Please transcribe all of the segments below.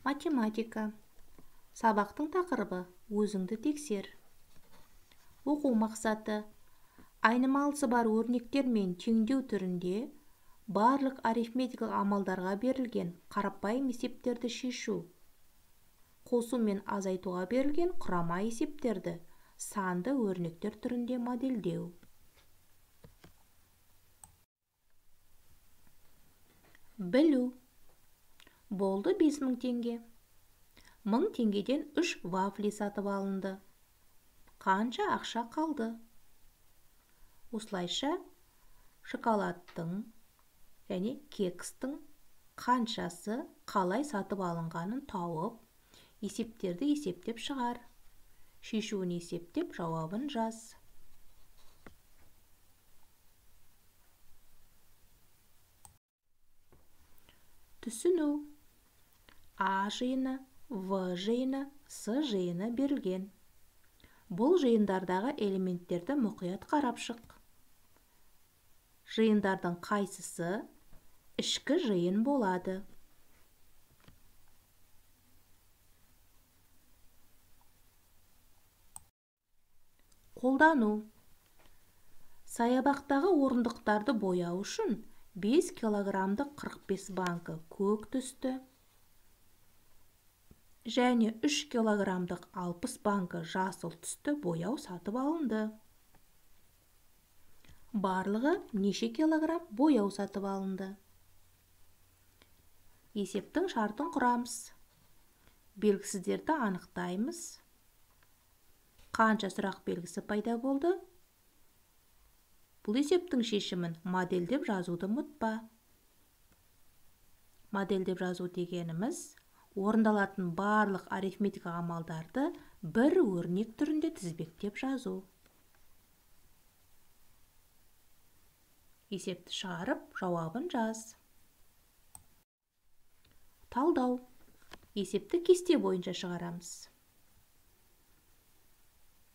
Математика. Сабақтың тақырыбы өзіңді тексер. Оқу мақсаты. Айнымалысы бар өрнектер мен теңдеу түрінде барлық арифметикалық амалдарға берілген қарапайым есептерді шешу. Қосу мен азайтуға берілген құрама есептерді санды өрнектер түрінде модельдеу. Білу. Болды 5000 теңге. 1000 теңгеден 3 вафли сатып алынды. Қанша ақша қалды? Осылайша шоколадтың және кекстің қаншасы қалай сатып алынғанын тауып, есептерді есептеп шығар. Шешуін есептеп, жауабын жаз. Түсіну. А жиыны, В жиыны, С жиыны берілген. Бұл жиындардағы элементтерді мұқият қарап шық. Жиындардың қайсысы ішкі жиын болады? Қолдану. Саябақтағы орындықтарды бояу үшін 5 килограммдық 45 банкі көк түсті және 3 килограммдық 60 банкі жасыл түсті бояу сатып алынды. Барлығы неше килограмм бояу сатып алынды? Есептің шартын құрамыз. Белгісіздерді анықтаймыз. Қанша сұрақ белгісі пайда болды? Бұл есептің шешімін модельдеп жазуды ұмытпа. Модельдеп жазу дегеніміз орындалатын барлық арифметика амалдарды бір өрнек түрінде тізбектеп жазу. Есепті шығарып, жауабын жаз. Талдау. Есепті кесте бойынша шығарамыз.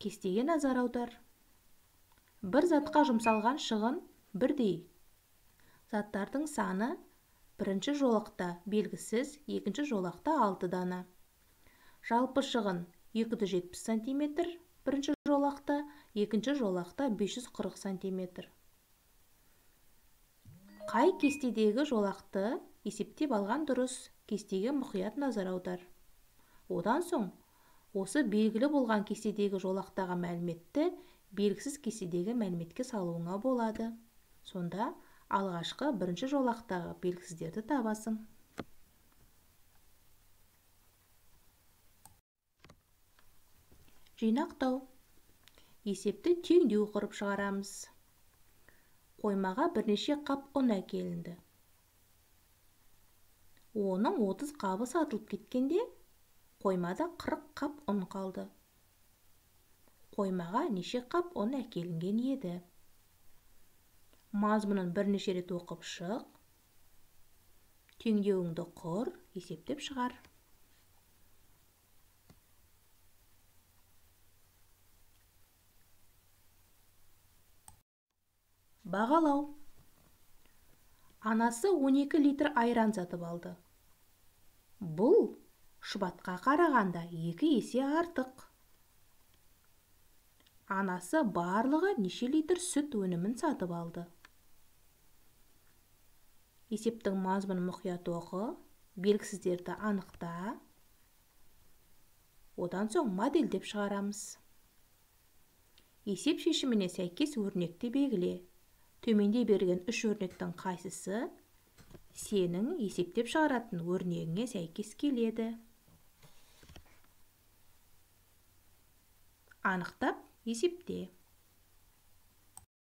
Кестеге назар аудар. Бір затқа жұмсалған шығын бірдей. Заттардың саны бірінші жолақта белгісіз, екінші жолақта 6 дана. Жалпы шығын 270 см, бірінші жолақта, екінші жолақта 540 см. Қай кестедегі жолақты есептеп алған дұрыс? Кестеге мұқият назар аудар. Одан соң, осы белгілі болған кестедегі жолақтағы мәліметті белгісіз кестедегі мәліметке салуыңа болады. Сонда алғашқы бірінші жолақтағы белгісіздерді табасың. Жинақтау. Есепті теңдеу құрып шығарамыз. Қоймаға бірнеше қап ұн әкелінді. Оның 30 қабы сатылып кеткенде, қоймада 40 қап ұн қалды. Қоймаға неше қап ұн әкелінген еді? Мазмұнын бірнеше рет оқып шық. Теңдеуіңді құр, есептеп шығар. Бағалау. Анасы 12 литр айран сатып алды. Бұл шұбатқа қарағанда 2 есе артық. Анасы барлығы неше литр сүт өнімін сатып алды? Есептің мазмұнын мұқият оқы, белгісіздерді анықта. Одан соң модельдеп шығарамыз. Есеп шешіміне сәйкес өрнекті белгіле. Төменде берген 3 өрнектің қайсысы сенің есептеп шығаратын өрнегіңе сәйкес келеді? Анықтап, есепте.